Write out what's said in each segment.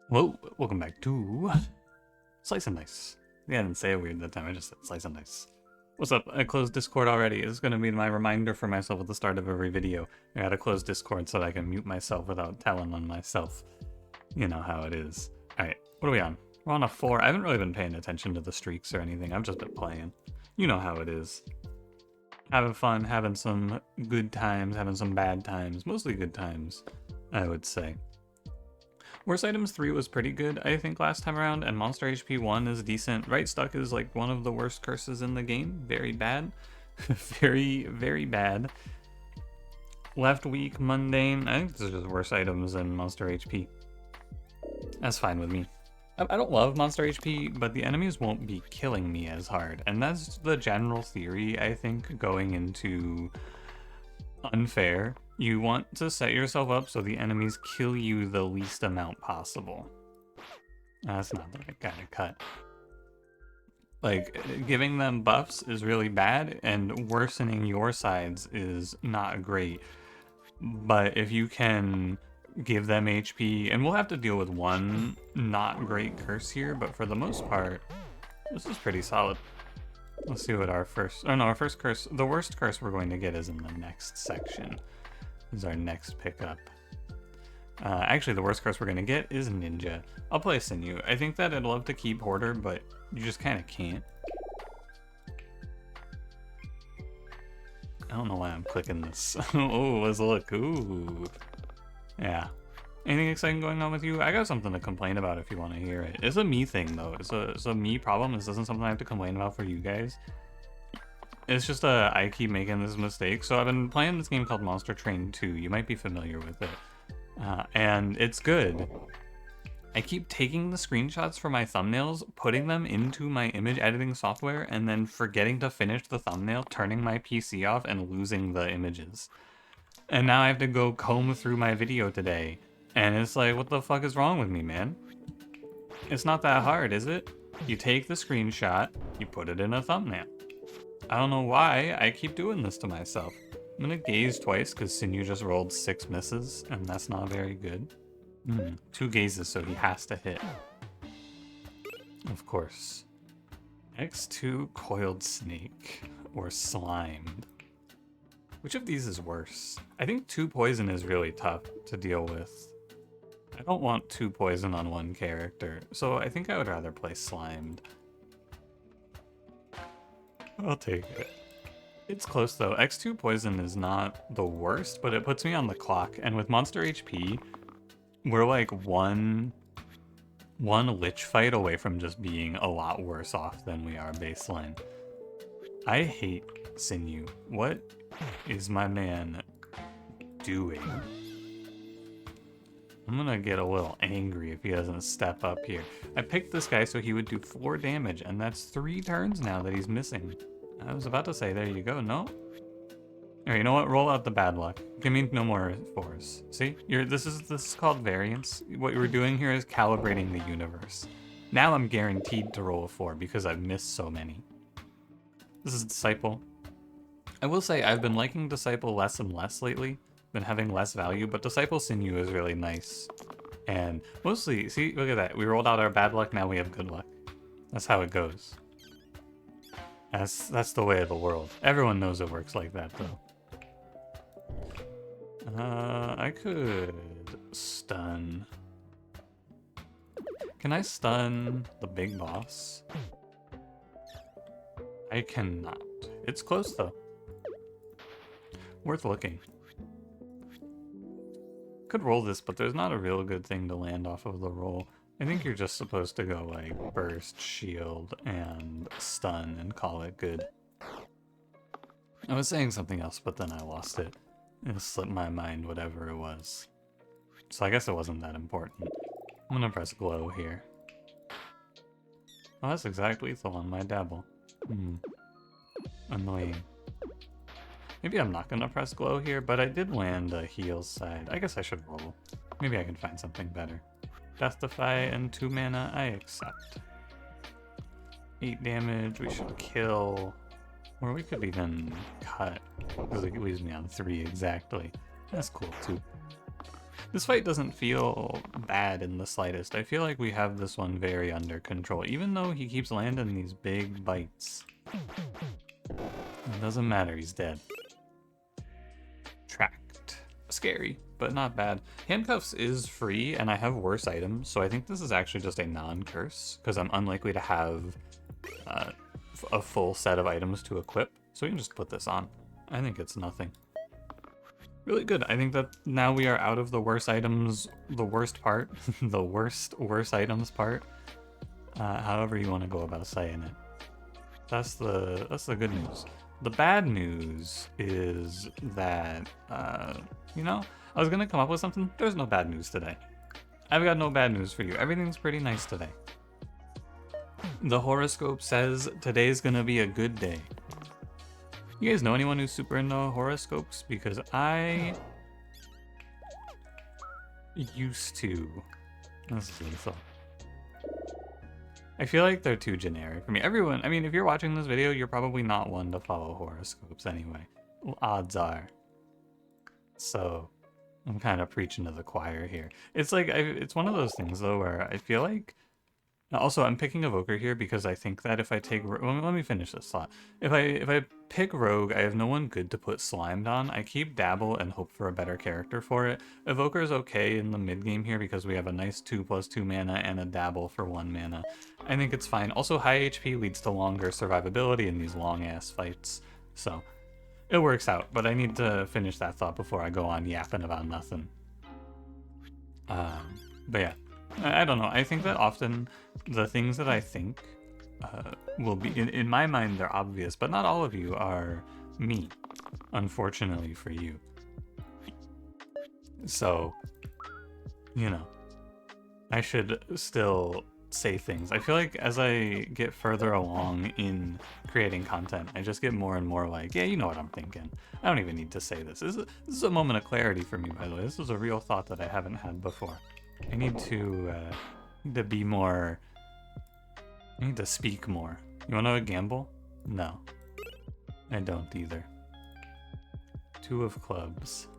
Whoa, welcome back to Slice and Dice. Yeah, I didn't say it weird that time, I just said Slice and Dice. What's up? I closed Discord already. This is going to be my reminder for myself at the start of every video. I gotta close Discord so that I can mute myself without telling on myself. You know how it is. Alright, what are we on? We're on a 4. I haven't really been paying attention to the streaks or anything. I've just been playing. You know how it is. Having fun, having some good times, having some bad times. Mostly good times, I would say. Worst Items 3 was pretty good, I think, last time around, and Monster HP 1 is decent. Right Stuck is like one of the worst curses in the game. Very bad. very, very bad. Left Weak, Mundane. I think this is just worse items than Monster HP. That's fine with me. I don't love Monster HP, but the enemies won't be killing me as hard. And that's the general theory, I think, going into Unfair. You want to set yourself up so the enemies kill you the least amount possible. That's not the right kind of cut. Like, giving them buffs is really bad, and worsening your sides is not great. But if you can give them HP, and we'll have to deal with one not great curse here, but for the most part, this is pretty solid. Let's see what our first, oh no, our first curse, the worst curse we're going to get is in the next section. This is our next pickup. Actually, the worst curse we're going to get is Ninja. I'll play Sinew. I think that I'd love to keep Hoarder, but you just kind of can't. I don't know why I'm clicking this. Oh, let's look. Ooh. Yeah. Anything exciting going on with you? I got something to complain about if you want to hear it. It's a me thing, though. It's a me problem. This isn't something I have to complain about for you guys. It's just I keep making this mistake. So I've been playing this game called Monster Train 2. You might be familiar with it. And it's good. I keep taking the screenshots for my thumbnails, putting them into my image editing software, and then forgetting to finish the thumbnail, turning my PC off, and losing the images. And now I have to go comb through my video today. And it's like, what the fuck is wrong with me, man? It's not that hard, is it? You take the screenshot, you put it in a thumbnail. I don't know why I keep doing this to myself. I'm gonna gaze twice because Sinew just rolled 6 misses, and that's not very good. 2 gazes, so he has to hit. Of course. X2 Coiled Snake, or Slimed. Which of these is worse? I think 2 poison is really tough to deal with. I don't want 2 poison on one character, so I think I would rather play Slimed. I'll take it. It's close though. X2 poison is not the worst, but it puts me on the clock. And with Monster HP, we're like one lich fight away from just being a lot worse off than we are baseline. I hate Sinew. What is my man doing? I'm gonna get a little angry if he doesn't step up here. I picked this guy so he would do 4 damage, and that's 3 turns now that he's missing. I was about to say, there you go, no? Alright, you know what? Roll out the bad luck. Give me no more 4s. See? This is called variance. What you're doing here is calibrating the universe. Now I'm guaranteed to roll a 4 because I've missed so many. This is Disciple. I will say I've been liking Disciple less and less lately. Been having less value, but Disciple Sinew is really nice. And mostly, see, look at that. We rolled out our bad luck, now we have good luck. That's how it goes. That's the way of the world. Everyone knows it works like that, though. I could stun. Can I stun the big boss? I cannot. It's close, though. Worth looking. Could roll this, but there's not a real good thing to land off of the roll. I think you're just supposed to go like burst, shield, and stun and call it good. I was saying something else, but then I lost it. It slipped my mind, whatever it was. So I guess it wasn't that important. I'm gonna press glow here. Oh, that's exactly lethal on my dabble. Annoying. Maybe I'm not gonna press glow here, but I did land a heal side. I guess I should roll. Maybe I can find something better. Justify and 2 mana, I accept. 8 damage, we should kill. Or we could even cut, because it leaves me on 3 exactly. That's cool too. This fight doesn't feel bad in the slightest. I feel like we have this one very under control, even though he keeps landing these big bites. It doesn't matter, he's dead. Tracked. Scary, but not bad. Handcuffs is free, and I have worse items, so I think this is actually just a non-curse, because I'm unlikely to have a full set of items to equip, so we can just put this on. I think it's nothing. Really good. I think that now we are out of the worst items, the worst part, the worst items part. However you want to go about saying it. That's the good news. The bad news is that, you know, I was gonna come up with something. There's no bad news today. I've got no bad news for you. Everything's pretty nice today. The horoscope says today's gonna be a good day. You guys know anyone who's super into horoscopes? Because I used to. This is lethal. I feel like they're too generic for me. Everyone, I mean, if you're watching this video, you're probably not one to follow horoscopes anyway. Well, odds are. So, I'm kind of preaching to the choir here. It's like, it's one of those things though where I feel like, also I'm picking Evoker here because I think that if I take, well, let me finish this thought. If I pick Rogue, I have no one good to put Slimed on. I keep Dabble and hope for a better character for it. Evoker is okay in the mid game here because we have a nice 2+2 mana and a Dabble for 1 mana. I think it's fine. Also, high HP leads to longer survivability in these long-ass fights, so it works out. But I need to finish that thought before I go on yapping about nothing. But yeah, I don't know. I think that often the things that I think will be, in my mind, they're obvious, but not all of you are me, unfortunately for you. So, you know, I should still say things. I feel like as I get further along in creating content, I just get more and more like, yeah, you know what I'm thinking. I don't even need to say this. This is a moment of clarity for me, by the way. This is a real thought that I haven't had before. I need to be more... I need to speak more. You want to gamble? No. I don't either. 2 of clubs.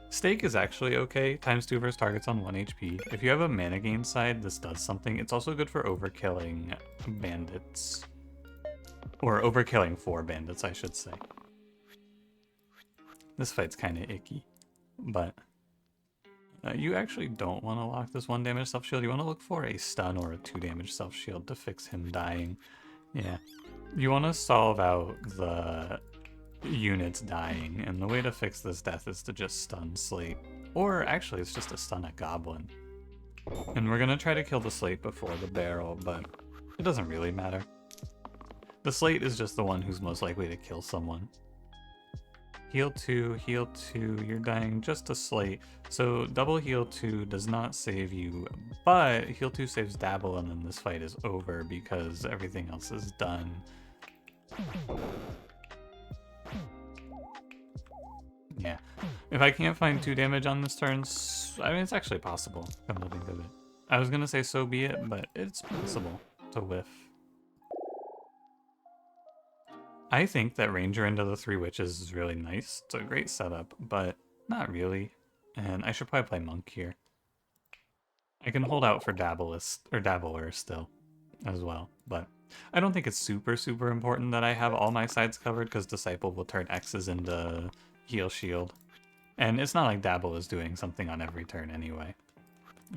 Stake is actually okay. ×2 versus targets on 1 HP. If you have a mana gain side, this does something. It's also good for overkilling bandits. Or overkilling 4 bandits, I should say. This fight's kind of icky. But you actually don't want to lock this 1 damage self-shield. You want to look for a stun or a 2 damage self-shield to fix him dying. Yeah. You want to solve out the units dying, and the way to fix this death is to just stun Slate. Or actually, it's just to stun a goblin. And we're gonna try to kill the Slate before the barrel, but it doesn't really matter. The Slate is just the one who's most likely to kill someone. Heal 2, you're dying just a Slate. So double heal 2 does not save you, but heal 2 saves Dabble, and then this fight is over because everything else is done. Yeah. If I can't find 2 damage on this turn, I mean, it's actually possible, come to think of it. I was gonna say so be it, but it's possible to whiff. I think that Ranger into the 3 Witches is really nice. It's a great setup, but not really. And I should probably play Monk here. I can hold out for Dabbler still, as well, but I don't think it's super important that I have all my sides covered, because Disciple will turn X's into heal shield. And it's not like Dabble is doing something on every turn anyway.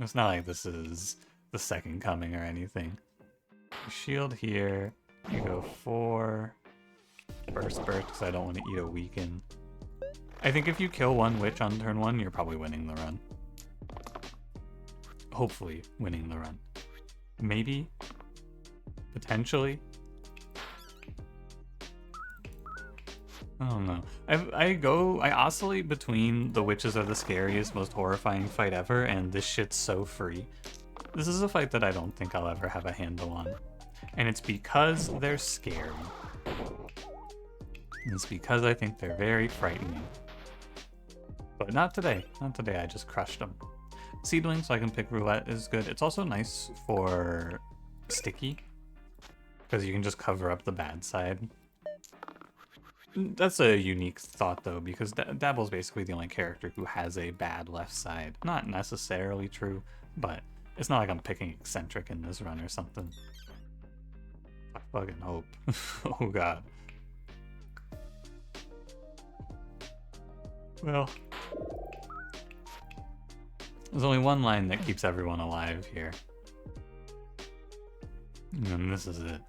It's not like this is the second coming or anything. Shield here. You go 4. Burst, because I don't want to eat a weaken. I think if you kill 1 witch on turn 1, you're probably winning the run. Hopefully winning the run. Maybe. Potentially. I don't know. I oscillate between the witches are the scariest, most horrifying fight ever, and this shit's so free. This is a fight that I don't think I'll ever have a handle on. And it's because they're scary. It's because I think they're very frightening. But not today. Not today, I just crushed them. Seedling, so I can pick Roulette, is good. It's also nice for Sticky, because you can just cover up the bad side. That's a unique thought, though, because Dabble's basically the only character who has a bad left side. Not necessarily true, but it's not like I'm picking eccentric in this run or something. I fucking hope. Oh god. Well, there's only one line that keeps everyone alive here. And this is it.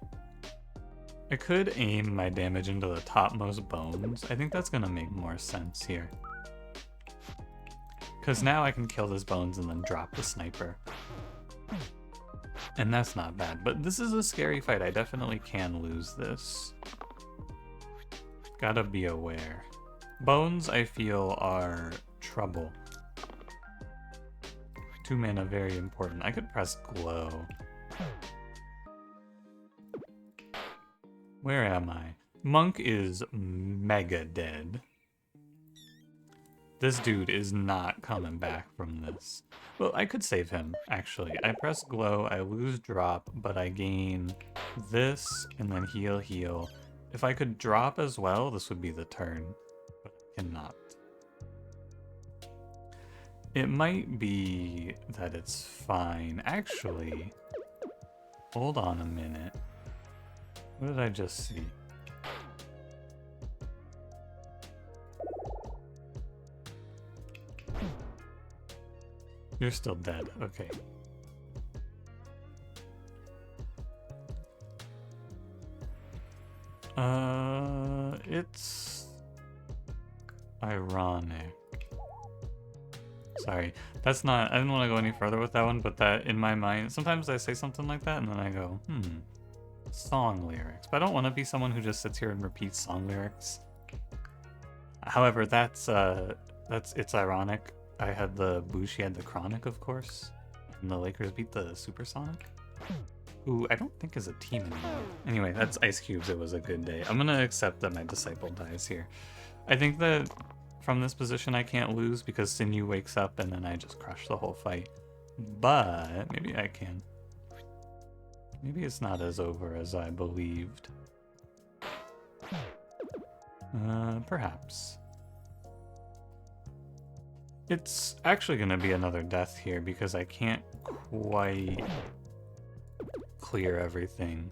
I could aim my damage into the topmost bones. I think that's gonna make more sense here. Because now I can kill this bones and then drop the sniper. And that's not bad, but this is a scary fight. I definitely can lose this. Gotta be aware. Bones, I feel, are trouble. 2 mana, very important. I could press glow. Where am I? Monk is mega dead. This dude is not coming back from this. Well, I could save him, actually. I press glow, I lose drop, but I gain this, and then heal, heal. If I could drop as well, this would be the turn, but I cannot. It might be that it's fine. Actually, hold on a minute. What did I just see? You're still dead. Okay. It's ironic. Sorry, that's not, I didn't want to go any further with that one, but that in my mind, sometimes I say something like that and then I go, song lyrics. But I don't want to be someone who just sits here and repeats song lyrics. However, it's ironic. I had the Bushi had the Chronic, of course, and the Lakers beat the Supersonic, who I don't think is a team anymore. Anyway, that's Ice Cubes. It was a good day. I'm gonna accept that my Disciple dies here. I think that from this position I can't lose because Sinew wakes up and then I just crush the whole fight. But maybe I can. Maybe it's not as over as I believed. Perhaps. It's actually going to be another death here because I can't quite clear everything.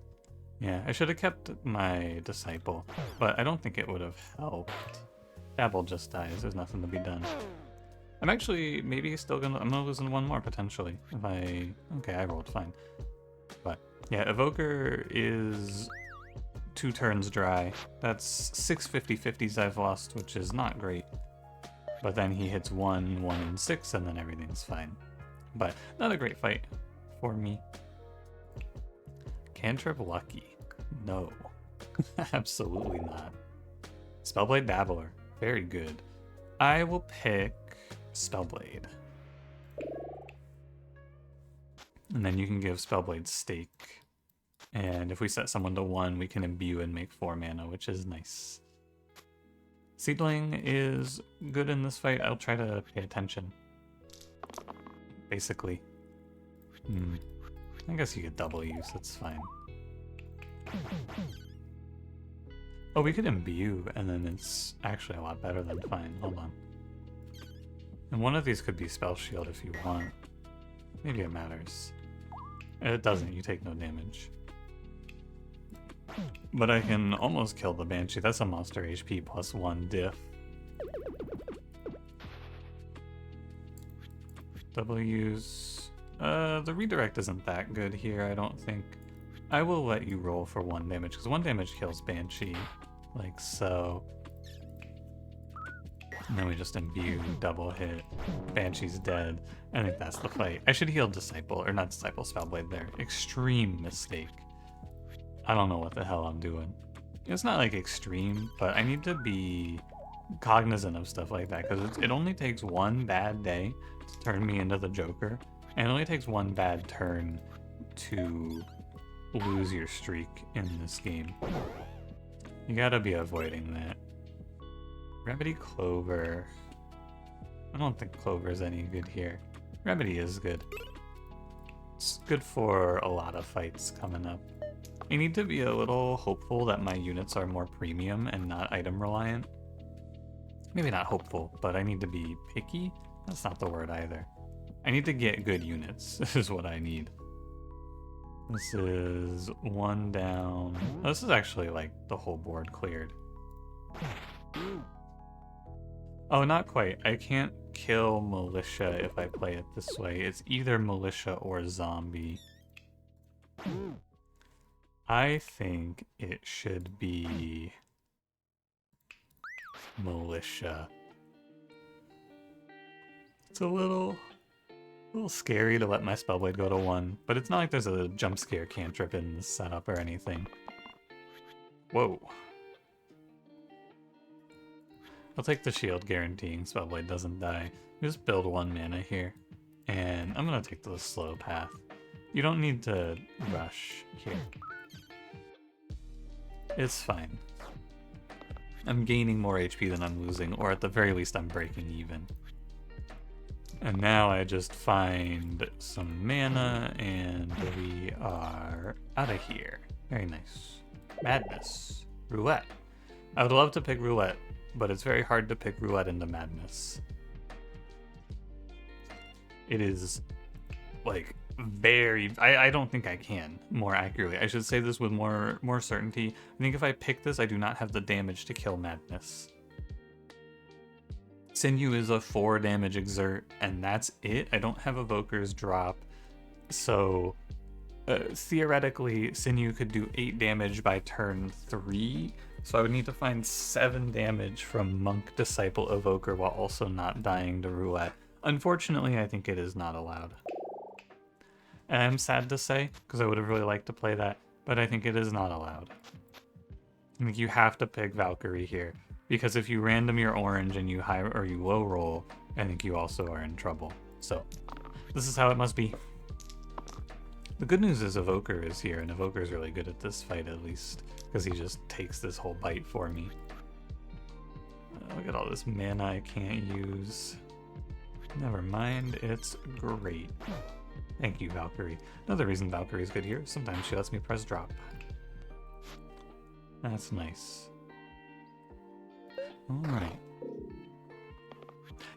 Yeah, I should have kept my Disciple, but I don't think it would have helped. Dabble just dies, there's nothing to be done. I'm actually maybe still gonna, I'm gonna lose in one more potentially. Okay, I rolled fine. But yeah, Evoker is 2 turns dry. That's 6 50/50s I've lost, which is not great. But then he hits 1, 1, and 6, and then everything's fine. But not a great fight for me. Cantrip Lucky. No. Absolutely not. Spellblade Dabbler. Very good. I will pick Spellblade. And then you can give Spellblade Stake. And if we set someone to 1, we can imbue and make 4 mana, which is nice. Seedling is good in this fight. I'll try to pay attention. Basically. I guess you get double use, that's fine. Oh, we could imbue, and then it's actually a lot better than fine. Hold on. And one of these could be Spell Shield if you want. Maybe it matters. It doesn't, you take no damage. But I can almost kill the Banshee. That's a monster HP plus 1 diff. Double use. The redirect isn't that good here, I don't think. I will let you roll for 1 damage, because 1 damage kills Banshee. Like so. And then we just imbue, double hit. Banshee's dead. I think that's the fight. I should heal Disciple, or not Disciple, Spellblade there. Extreme mistake. I don't know what the hell I'm doing. It's not like extreme, but I need to be cognizant of stuff like that, because it only takes 1 bad day to turn me into the Joker, and it only takes 1 bad turn to lose your streak in this game. You gotta be avoiding that. Remedy Clover. I don't think Clover is any good here. Remedy is good. It's good for a lot of fights coming up. I need to be a little hopeful that my units are more premium and not item reliant. Maybe not hopeful, but I need to be picky. That's not the word either. I need to get good units, is what I need. This is one down. Oh, this is actually like the whole board cleared. Oh, not quite. I can't kill militia if I play it this way. It's either militia or zombie. I think it should be militia. It's a little scary to let my Spellblade go to 1, but it's not like there's a jump scare cantrip in the setup or anything. Whoa. I'll take the shield guaranteeing Spellblade doesn't die. Just build 1 mana here. And I'm gonna take the slow path. You don't need to rush here. It's fine. I'm gaining more HP than I'm losing, or at the very least I'm breaking even. And now I just find some mana, and we are out of here. Very nice. Madness. Roulette. I would love to pick roulette, but it's very hard to pick roulette into madness. It is, like, very... I don't think I can, more accurately. I should say this with more certainty. I think if I pick this, I do not have the damage to kill madness. Sinew is a 4 damage exert, and that's it. I don't have Evoker's drop, so theoretically, Sinew could do 8 damage by turn 3, so I would need to find 7 damage from Monk, Disciple, Evoker while also not dying to Roulette. Unfortunately, I think it is not allowed. And I'm sad to say, because I would have really liked to play that, but I think it is not allowed. I think you have to pick Valkyrie here. Because if you random your orange and you high or you low roll, I think you also are in trouble. So, this is how it must be. The good news is Evoker is here, and Evoker is really good at this fight at least, because he just takes this whole bite for me. Look at all this mana I can't use. Never mind, it's great. Thank you, Valkyrie. Another reason Valkyrie is good here is sometimes she lets me press drop. That's nice. Alright.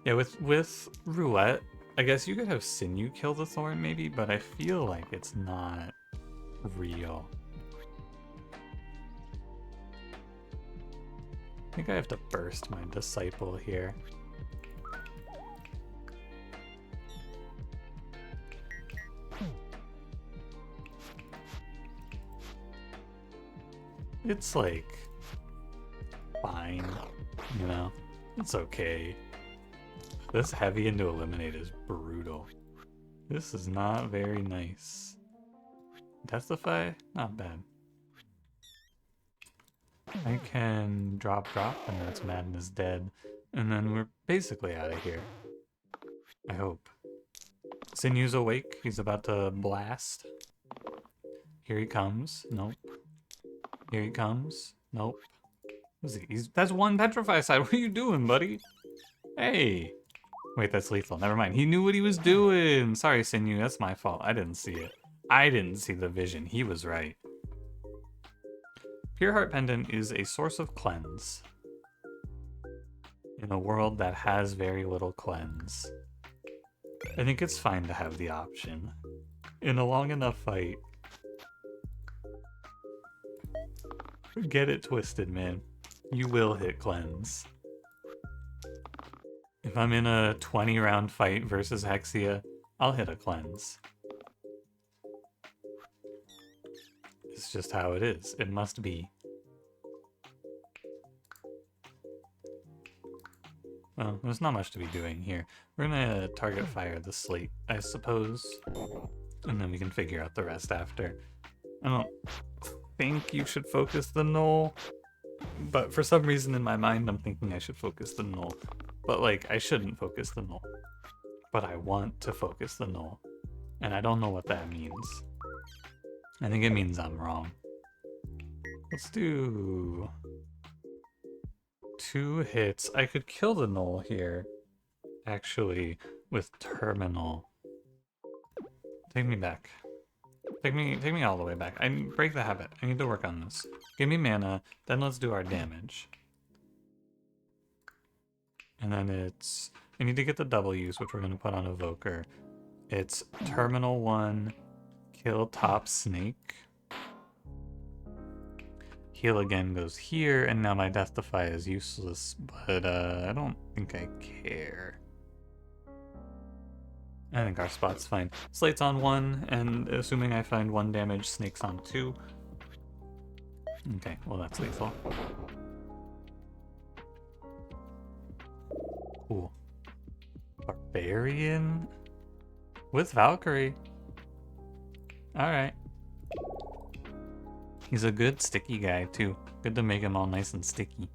Yeah, with Roulette, I guess you could have Sinew kill the Thorn maybe, but I feel like it's not real. I think I have to burst my Disciple here. It's like fine, you know? It's okay. This heavy into eliminate is brutal. This is not very nice. Testify? Not bad. I can drop, and that's Madness dead. And then we're basically out of here. I hope. Sinew's awake. He's about to blast. Here he comes. Nope. Here he comes. Nope. What's he? That's 1 Petrify side. What are you doing, buddy? Hey. Wait, that's lethal. Never mind. He knew what he was doing. Sorry, Sinew. That's my fault. I didn't see it. I didn't see the vision. He was right. Pure Heart Pendant is a source of cleanse. In a world that has very little cleanse. I think it's fine to have the option. In a long enough fight. Get it twisted, man. You will hit cleanse. If I'm in a 20-round fight versus Hexia, I'll hit a cleanse. It's just how it is. It must be. Well, there's not much to be doing here. We're gonna target fire the slate, I suppose. And then we can figure out the rest after. I don't think you should focus the null. But for some reason in my mind, I'm thinking I should focus the null. But, like, I shouldn't focus the null. But I want to focus the null. And I don't know what that means. I think it means I'm wrong. Let's do 2 hits. I could kill the null here, actually, with Terminal. Take me back. Take me all the way back. I break the habit. I need to work on this. Give me mana, then let's do our damage. And then it's... I need to get the W's, which we're going to put on Evoker. It's Terminal 1, kill top snake. Heal again goes here, and now my Death Defy is useless, but I don't think I care. I think our spot's fine. Slate's on 1, and assuming I find 1 damage, Snake's on 2. Okay, well that's lethal. Cool. Barbarian? With Valkyrie. Alright. He's a good sticky guy too. Good to make him all nice and sticky.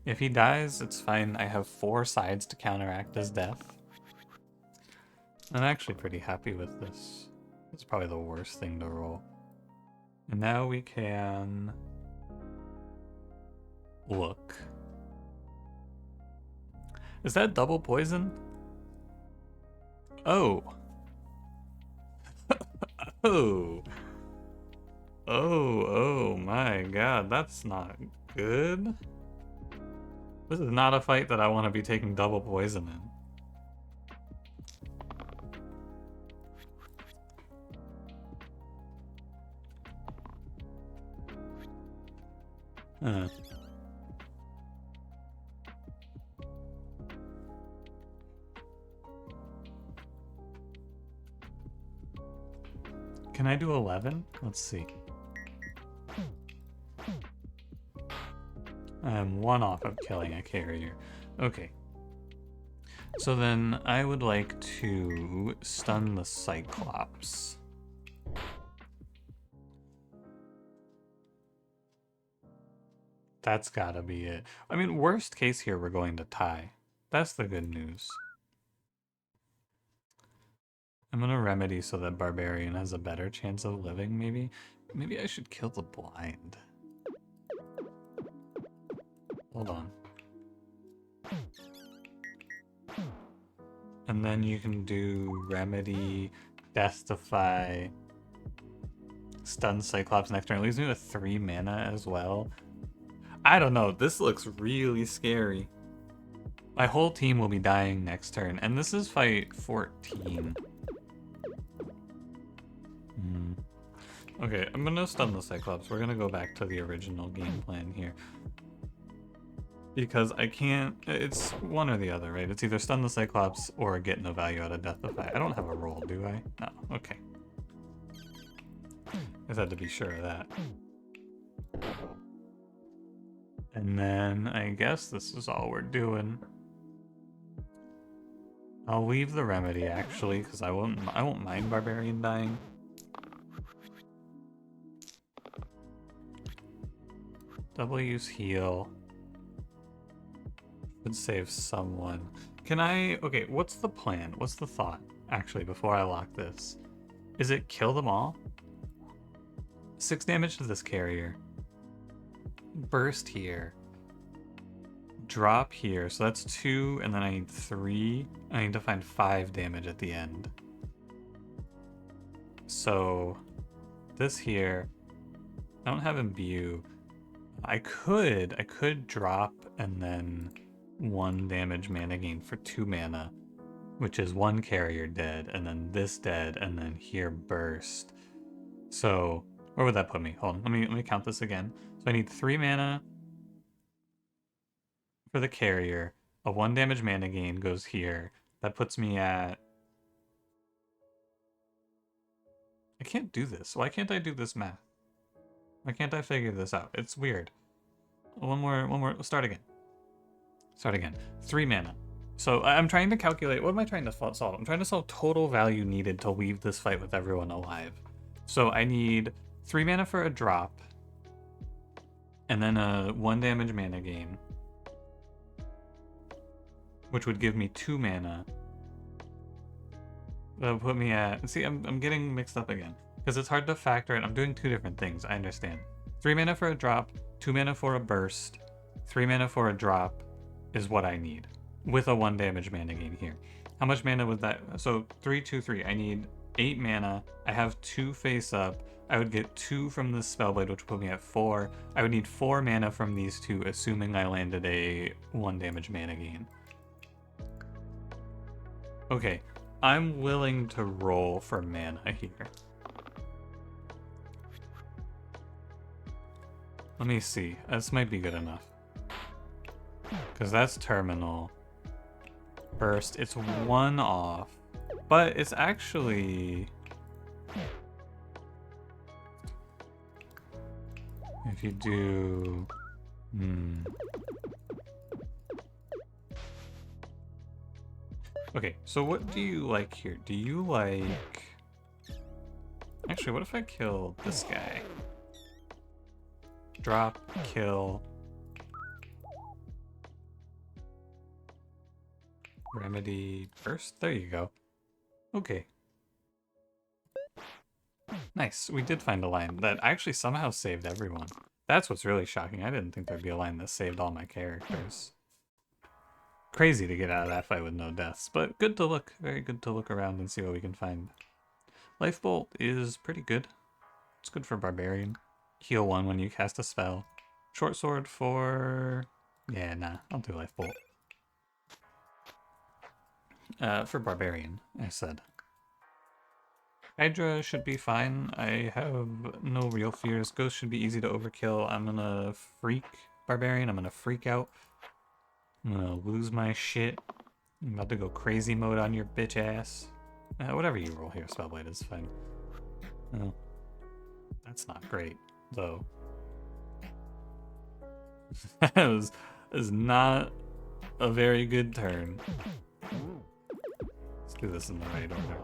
If he dies, it's fine. I have 4 sides to counteract his death. I'm actually pretty happy with this. It's probably the worst thing to roll. And now we can... look. Is that double poison? Oh. Oh. Oh my god, that's not good. This is not a fight that I want to be taking double poison in. Can I do 11? Let's see. I'm 1 off of killing a carrier. Okay. So then I would like to stun the Cyclops. That's gotta be it. I mean, worst case here, we're going to tie. That's the good news. I'm gonna remedy so that Barbarian has a better chance of living, maybe? Maybe I should kill the blind. Hold on. And then you can do remedy, Death Defy, stun Cyclops next turn. It leaves me with 3 mana as well. I don't know, this looks really scary. My whole team will be dying next turn, and this is fight 14. Okay, I'm gonna stun the Cyclops. We're gonna go back to the original game plan here. Because I can't... It's one or the other, right? It's either stun the Cyclops or get no value out of Death Defy. I don't have a roll, do I? No, okay. I had to be sure of that. And then I guess this is all we're doing. I'll leave the remedy actually, because I won't mind Barbarian dying. Double use heal. Should save someone. Can I... Okay, what's the plan? What's the thought, actually, before I lock this? Is it kill them all? 6 damage to this carrier. Burst here. Drop here. So that's 2, and then I need 3. I need to find 5 damage at the end. So this here, I don't have imbue. I could drop and then 1 damage mana gain for 2 mana, which is 1 carrier dead, and then this dead, and then here burst. So where would that put me? Hold on, let me count this again. So I need 3 mana for the carrier. A 1 damage mana gain goes here. That puts me at... I can't do this. Why can't I do this math? Why can't I figure this out? It's weird. One more, start again. Start again. 3 mana. So I'm trying to calculate, what am I trying to solve? I'm trying to solve total value needed to leave this fight with everyone alive. So I need 3 mana for a drop, and then a 1 damage mana gain, which would give me 2 mana. That would put me at, see, I'm getting mixed up again, because it's hard to factor in. I'm doing 2 different things, I understand. 3 mana for a drop, 2 mana for a burst, 3 mana for a drop is what I need, with a 1 damage mana gain here. How much mana was that? So 3, 2, 3. I need 8 mana. I have 2 face up. I would get 2 from this Spellblade, which would put me at 4. I would need 4 mana from these 2, assuming I landed a 1 damage mana gain. Okay, I'm willing to roll for mana here. Let me see. This might be good enough. Because that's terminal. Burst. It's 1 off. But it's actually... If you do... Okay, so what do you like here? Do you like... Actually, what if I kill this guy? Drop, kill... Remedy, burst? There you go. Okay. Nice, we did find a line that actually somehow saved everyone. That's what's really shocking. I didn't think there'd be a line that saved all my characters. Crazy to get out of that fight with no deaths, but good to look. Very good to look around and see what we can find. Life Bolt is pretty good. It's good for Barbarian. Heal 1 when you cast a spell. Short Sword for... Yeah, nah, I'll do Life Bolt. For Barbarian, I said. Hydra should be fine. I have no real fears. Ghost should be easy to overkill. I'm gonna freak Barbarian. I'm gonna freak out. I'm gonna lose my shit. I'm about to go crazy mode on your bitch ass. Whatever you roll here, Spellblade is fine. Oh, that's not great, though. That is not a very good turn. Let's do this in the right order.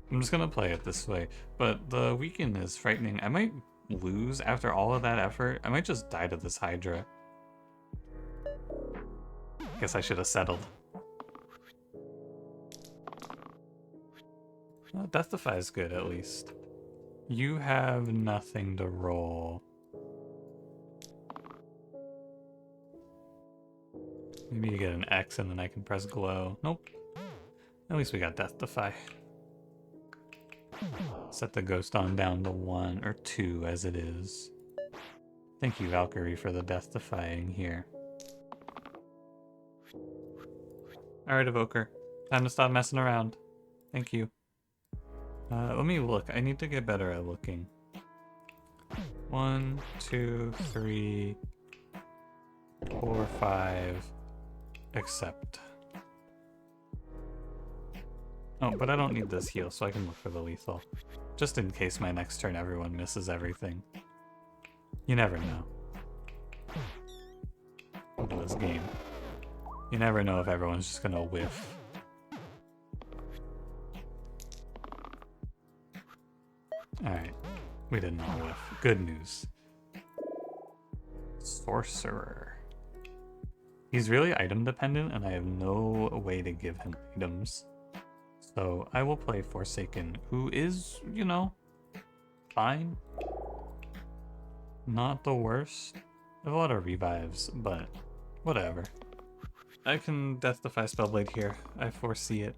I'm just gonna play it this way, but the weaken is frightening. I might lose after all of that effort. I might just die to this Hydra. Guess I should have settled. Well, Death Defy is good, at least. You have nothing to roll. Maybe you get an X and then I can press glow. Nope. At least we got Death Defy. Set the ghost on down to 1 or 2 as it is. Thank you, Valkyrie, for the Death Defying here. Alright, Evoker. Time to stop messing around. Thank you. Let me look. I need to get better at looking. 1, 2, 3, 4, 5. Accept. Oh, but I don't need this heal, so I can look for the lethal. Just in case my next turn everyone misses everything. You never know. Look at this game. You never know if everyone's just gonna whiff. Alright. We didn't all whiff. Good news. Sorcerer. He's really item dependent, and I have no way to give him items. So I will play Forsaken, who is, you know, fine. Not the worst. I have a lot of revives, but whatever. I can Death Defy Spellblade here. I foresee it.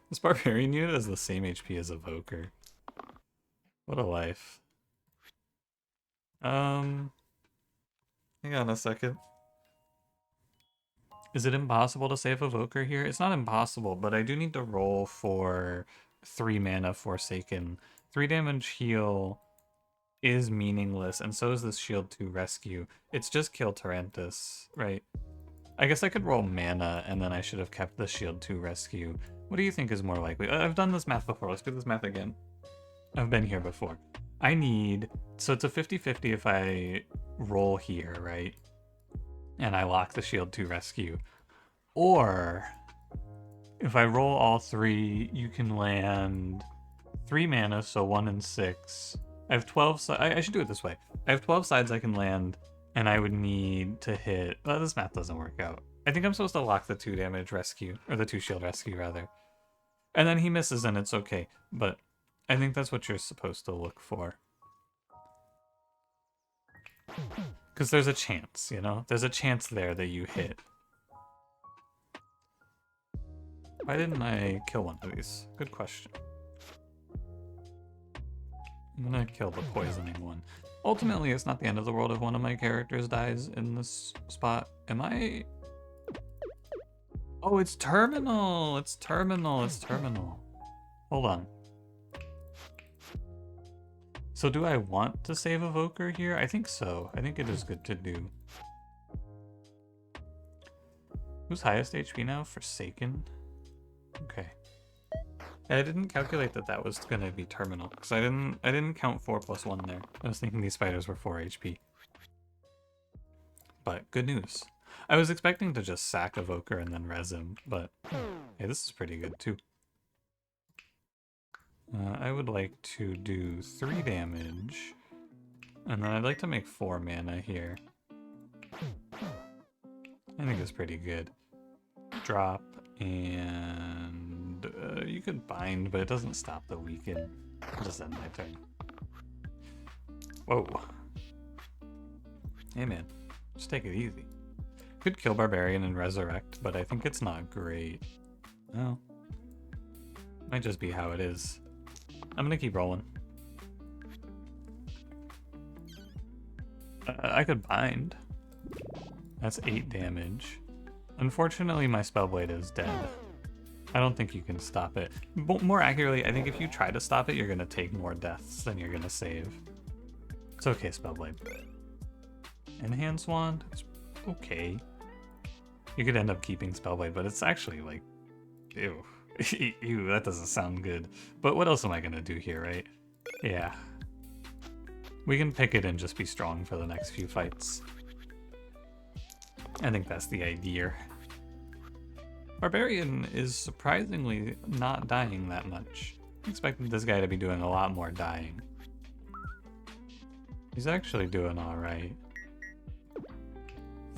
This Barbarian unit has the same HP as Evoker. What a life. Hang on a second. Is it impossible to save Evoker here? It's not impossible, but I do need to roll for 3 mana Forsaken. 3 damage heal is meaningless, and so is this Shield 2 Rescue. It's just kill Tarantus, right? I guess I could roll mana, and then I should have kept the Shield 2 Rescue. What do you think is more likely? I've done this math before. Let's do this math again. I've been here before. I need... So it's a 50-50 if I roll here, right? And I lock the Shield 2 Rescue. Or, if I roll all 3, you can land 3 mana, so 1 and 6. I have 12 I should do it this way. I have 12 sides I can land, and I would need to hit... Well, this math doesn't work out. I think I'm supposed to lock the 2 damage rescue, or the 2 shield rescue, rather. And then he misses, and it's okay. But I think that's what you're supposed to look for. Because there's a chance, you know? There's a chance there that you hit. Why didn't I kill one of these? Good question. I'm gonna kill the poisoning one. Ultimately, it's not the end of the world if one of my characters dies in this spot. Am I... Oh, it's terminal! It's terminal, it's terminal. Hold on. So do I want to save Evoker here? I think so. I think it is good to do. Who's highest HP now? Forsaken? Okay. I didn't calculate that that was gonna be terminal, because I didn't count 4+1 there. I was thinking these spiders were 4 HP. But good news. I was expecting to just sack Evoker and then res him, but hey, this is pretty good too. I would like to do 3 damage, and then I'd like to make 4 mana here. I think it's pretty good. Drop, and you could bind, but it doesn't stop the weaken. I'll just end my turn. Whoa. Hey man, just take it easy. Could kill Barbarian and Resurrect, but I think it's not great. Well, might just be how it is. I'm gonna keep rolling. I could bind. That's 8 damage. Unfortunately, my Spellblade is dead. I don't think you can stop it. More accurately, I think if you try to stop it, you're gonna take more deaths than you're gonna save. It's okay, Spellblade. Enhance Wand? It's okay. You could end up keeping Spellblade, but it's actually like... Ew. Ew, that doesn't sound good. But what else am I gonna do here, right? Yeah. We can pick it and just be strong for the next few fights. I think that's the idea. Barbarian is surprisingly not dying that much. I expected this guy to be doing a lot more dying. He's actually doing alright.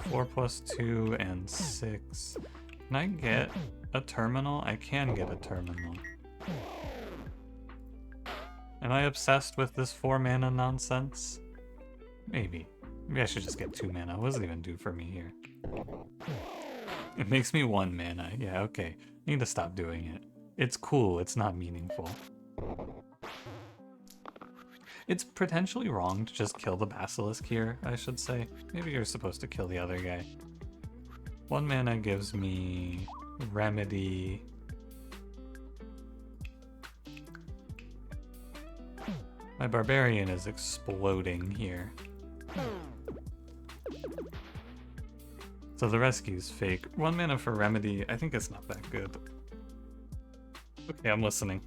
4+2 and 6. Can I get a terminal? I can get a terminal. Am I obsessed with this 4 mana nonsense? Maybe. Maybe I should just get 2 mana. What does it even do for me here? It makes me 1 mana. Yeah, okay. I need to stop doing it. It's cool, it's not meaningful. It's potentially wrong to just kill the Basilisk here, I should say. Maybe you're supposed to kill the other guy. 1 mana gives me Remedy. My Barbarian is exploding here. So the rescue's fake. 1 mana for Remedy, I think it's not that good. Okay, I'm listening.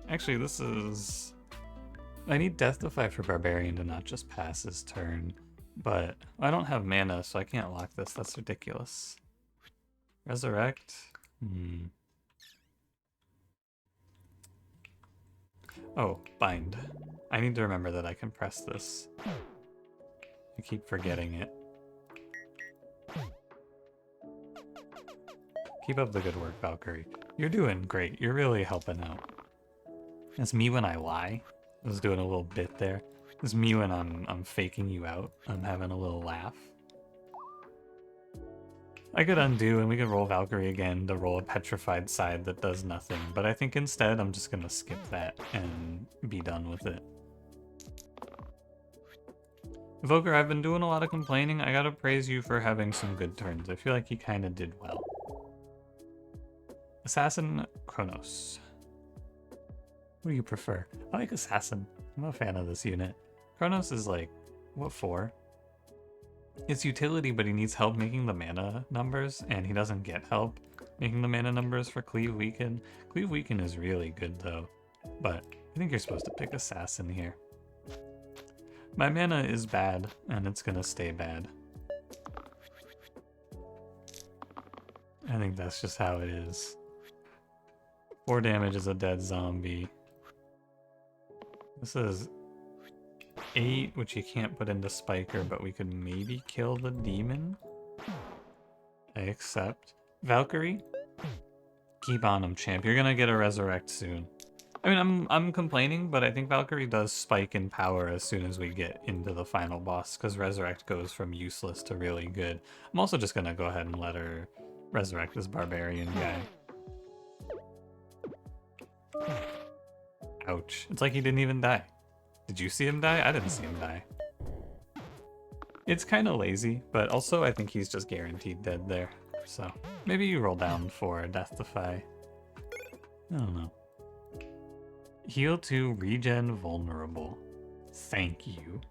Actually, this is... I need Death Defy for Barbarian to not just pass his turn. But I don't have mana, so I can't lock this. That's ridiculous. Resurrect? Oh, bind. I need to remember that I can press this. I keep forgetting it. Keep up the good work, Valkyrie. You're doing great. You're really helping out. It's me when I lie. I was doing a little bit there. It's me when I'm faking you out. I'm having a little laugh. I could undo and we could roll Valkyrie again to roll a petrified side that does nothing, but I think instead I'm just gonna skip that and be done with it. Evoker, I've been doing a lot of complaining. I gotta praise you for having some good turns. I feel like you kinda did well. Assassin Kronos. What do you prefer? I like Assassin. I'm a fan of this unit. Kronos is like, what for? It's utility, but he needs help making the mana numbers, and he doesn't get help making the mana numbers for Cleave Weaken. Cleave Weaken is really good though, but I think you're supposed to pick Assassin here. My mana is bad, and it's gonna stay bad. I think that's just how it is. 4 damage is a dead zombie. This is 8, which you can't put into Spiker, but we could maybe kill the demon. I accept. Valkyrie? Keep on him, champ. You're gonna get a resurrect soon. I mean, I'm complaining, but I think Valkyrie does spike in power as soon as we get into the final boss, because resurrect goes from useless to really good. I'm also just gonna go ahead and let her resurrect this barbarian guy. Ouch. It's like he didn't even die. Did you see him die? I didn't see him die. It's kind of lazy, but also I think he's just guaranteed dead there. So maybe you roll down for Deathify. I don't know. Heal 2, regen vulnerable. Thank you.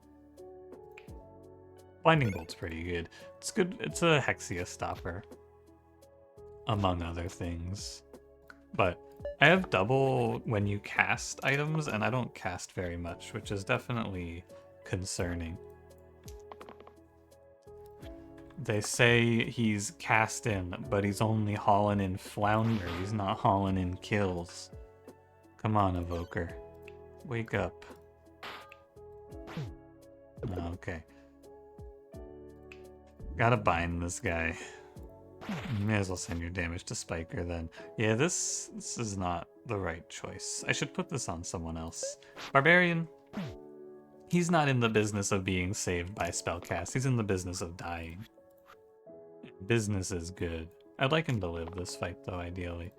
Blinding Bolt's pretty good. It's good. It's a Hexia stopper, among other things. But I have double when you cast items, and I don't cast very much, which is definitely concerning. They say he's casting, but he's only hauling in flounder. He's not hauling in kills. Come on, Evoker. Wake up. Okay. Gotta bind this guy. You may as well send your damage to Spiker then. Yeah, this is not the right choice. I should put this on someone else. Barbarian. He's not in the business of being saved by spellcast. He's in the business of dying. Business is good. I'd like him to live this fight though, ideally.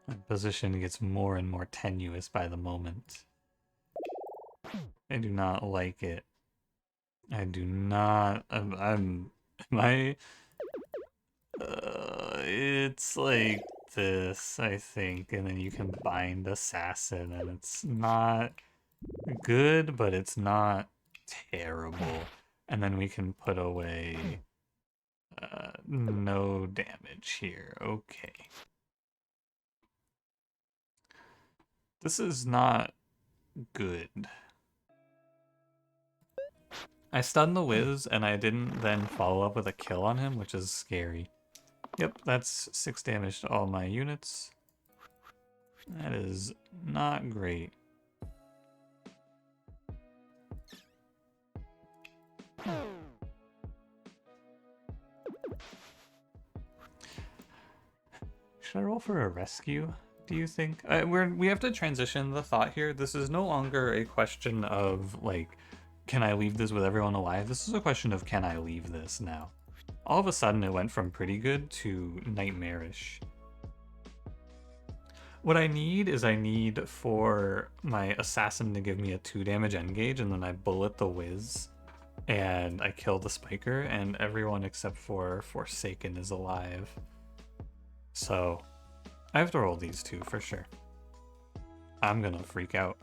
My position gets more and more tenuous by the moment. I do not like it. I do not. It's like this, I think, and then you can bind assassin, and it's not good, but it's not terrible. And then we can put away no damage here. Okay. This is not good. I stunned the Wiz, and I didn't then follow up with a kill on him, which is scary. Yep, that's 6 damage to all my units. That is not great. Should I roll for a rescue, do you think? We have to transition the thought here. This is no longer a question of, like, can I leave this with everyone alive? This is a question of, can I leave this now? All of a sudden, it went from pretty good to nightmarish. What I need for my assassin to give me a 2 damage engage, and then I bullet the Wiz, and I kill the Spiker, and everyone except for Forsaken is alive. So, I have to roll these 2 for sure. I'm gonna freak out.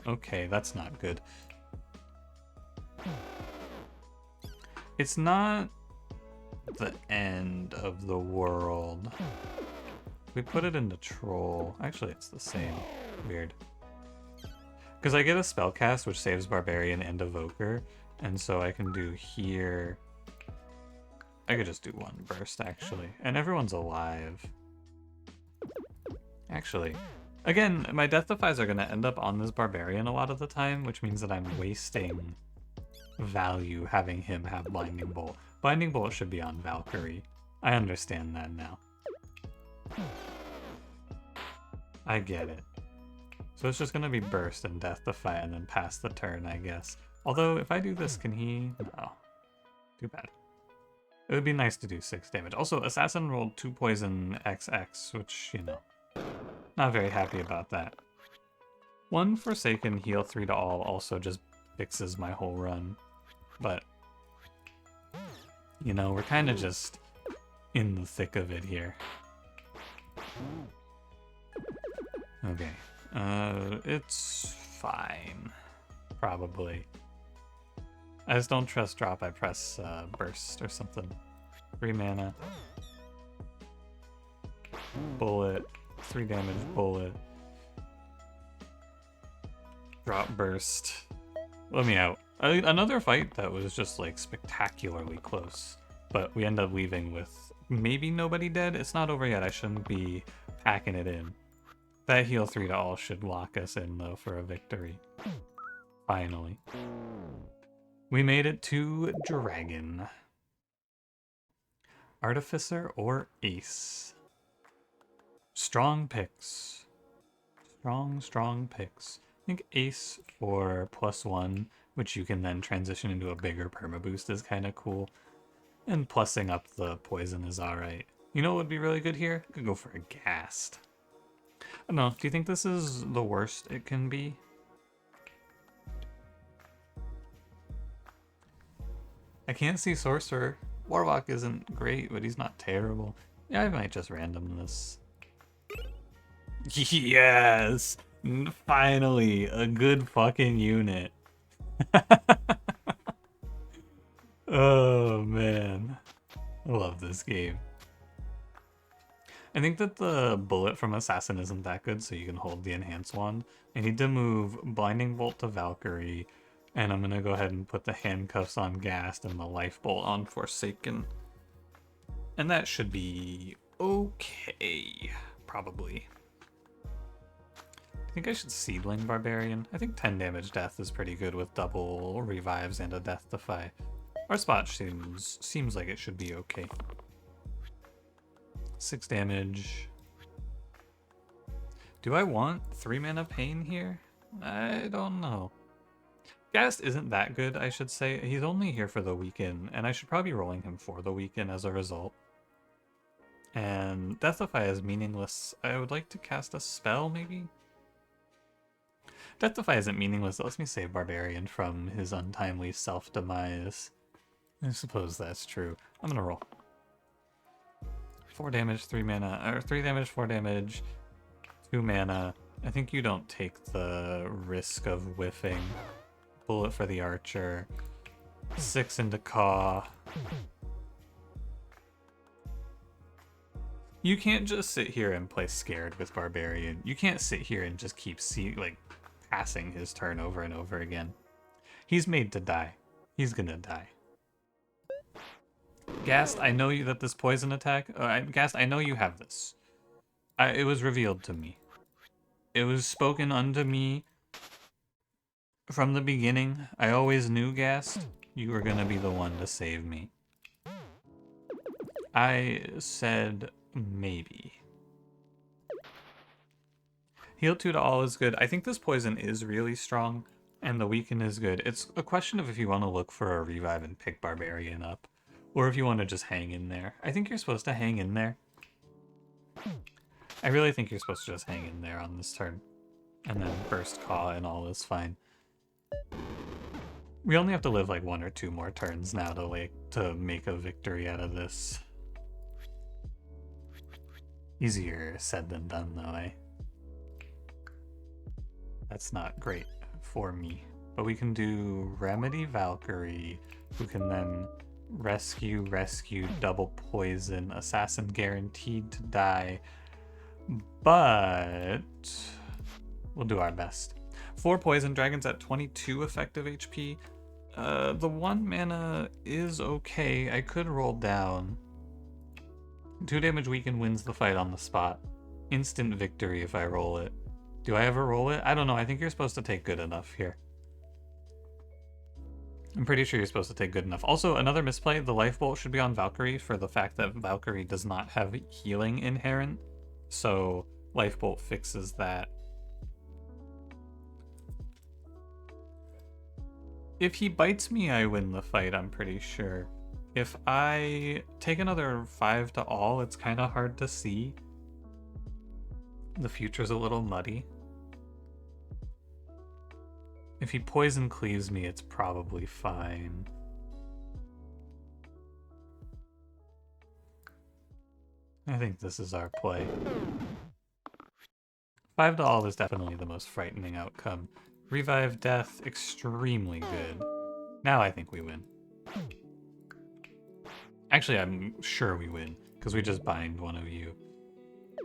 Okay, that's not good. It's not the end of the world. We put it into Troll. Actually, it's the same. Weird. Because I get a spellcast which saves Barbarian and Evoker, and so I can do here. I could just do 1 burst, actually. And everyone's alive. Actually. Again, my Deathifies are going to end up on this Barbarian a lot of the time, which means that I'm wasting value having him have Blinding Bolt. Blinding Bolt should be on Valkyrie. I understand that now. I get it. So it's just going to be Burst and Deathify and then pass the turn, I guess. Although, if I do this, can he? No. Too bad. It would be nice to do 6 damage. Also, Assassin rolled 2 poison XX, which, you know, not very happy about that. 1 Forsaken, heal 3 to all also just fixes my whole run. But, you know, we're kind of just in the thick of it here. Okay. It's fine. Probably. I just don't trust drop, I press burst or something. 3 mana. Bullet. 3 damage bullet. Drop burst. Let me out. Another fight that was just like spectacularly close. But we end up leaving with maybe nobody dead. It's not over yet. I shouldn't be packing it in. That heal 3 to all should lock us in though for a victory. Finally. We made it to Dragon. Artificer or Ace? Strong picks. Strong picks. I think Ace for +1, which you can then transition into a bigger perma boost, is kind of cool. And plussing up the poison is alright. You know what would be really good here? I could go for a ghast. I don't know, do you think this is the worst it can be? I can't see Sorcerer. Warlock isn't great, but he's not terrible. Yeah, I might just random this. Yes! Finally, a good fucking unit. Oh, man. I love this game. I think that the bullet from Assassin isn't that good, so you can hold the Enhanced Wand. I need to move Blinding Bolt to Valkyrie, and I'm gonna go ahead and put the handcuffs on Ghast and the Life Bolt on Forsaken. And that should be okay, probably. I think I should Seedling Barbarian. I think 10 damage death is pretty good with double revives and a Death Defy. Our spot seems like it should be okay. 6 damage. Do I want 3 mana Pain here? I don't know. Ghast isn't that good, I should say. He's only here for the weekend, and I should probably be rolling him for the weekend as a result. And Deathify is meaningless. I would like to cast a spell, maybe? Deathify isn't meaningless. It lets me save Barbarian from his untimely self-demise. I suppose that's true. I'm gonna roll. 4 damage, 3 mana, or 3 damage, 4 damage, 2 mana. I think you don't take the risk of whiffing. Bullet for the archer. 6 into Caw. You can't just sit here and play scared with Barbarian. You can't sit here and just keep passing his turn over and over again. He's made to die. He's gonna die. Ghast, I know you that this poison attack. Ghast, I know you have this. It was revealed to me. It was spoken unto me from the beginning. I always knew, Ghast, you were gonna be the one to save me. I said maybe. Heal 2 to all is good. I think this poison is really strong, and the weaken is good. It's a question of if you want to look for a revive and pick Barbarian up, or if you want to just hang in there. I think you're supposed to hang in there. I really think you're supposed to just hang in there on this turn, and then burst Caw and all is fine. We only have to live like 1 or 2 more turns now to make a victory out of this. Easier said than done, though, eh? That's not great for me. But we can do Remedy Valkyrie, who can then rescue, double poison, assassin guaranteed to die. But we'll do our best. 4 poison dragons at 22 effective HP. The 1 mana is okay. I could roll down. 2 damage weaken wins the fight on the spot. Instant victory if I roll it. Do I ever roll it? I don't know. I think you're supposed to take good enough here. I'm pretty sure you're supposed to take good enough. Also, another misplay, the Life Bolt should be on Valkyrie for the fact that Valkyrie does not have healing inherent. So Life Bolt fixes that. If he bites me, I win the fight, I'm pretty sure. If I take another 5 to all, it's kind of hard to see. The future's a little muddy. If he poison cleaves me, it's probably fine. I think this is our play. 5 to all is definitely the most frightening outcome. Revive death, extremely good. Now I think we win. Actually, I'm sure we win, because we just bind one of you.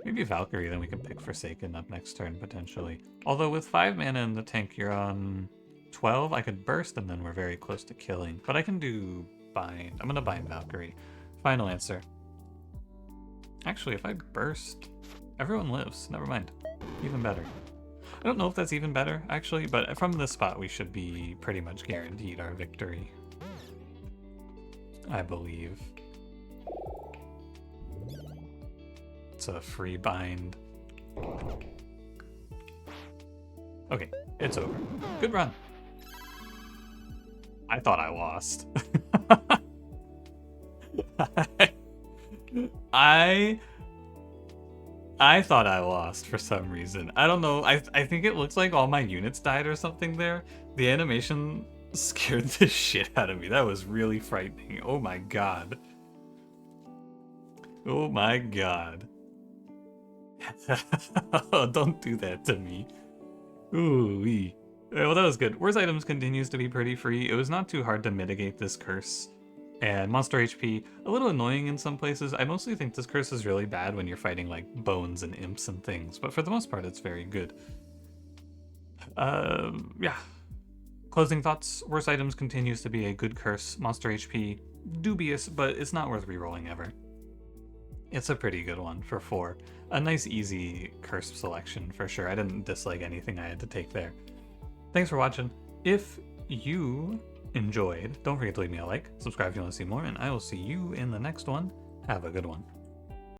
Maybe Valkyrie, then we can pick Forsaken up next turn, potentially. Although with 5 mana in the tank, you're on 12. I could burst, and then we're very close to killing. But I can do bind. I'm going to bind Valkyrie. Final answer. Actually, if I burst, everyone lives. Never mind. Even better. I don't know if that's even better, actually, but from this spot, we should be pretty much guaranteed our victory. I believe. It's a free bind. Okay, it's over. Good run. I thought I lost. I I thought I lost for some reason. I don't know. I think it looks like all my units died or something there. The animation scared the shit out of me. That was really frightening. Oh my god. Oh my god. Oh, don't do that to me. Ooh-wee. Well, that was good. Worse items continues to be pretty free. It was not too hard to mitigate this curse. And monster HP, a little annoying in some places. I mostly think this curse is really bad when you're fighting like bones and imps and things, but for the most part, it's very good. Yeah. Closing thoughts, worse items continues to be a good curse. Monster HP, dubious, but it's not worth rerolling ever. It's a pretty good one for 4. A nice easy curse selection for sure. I didn't dislike anything I had to take there. Thanks for watching. If you enjoyed, don't forget to leave me a like, subscribe if you want to see more, and I will see you in the next one. Have a good one.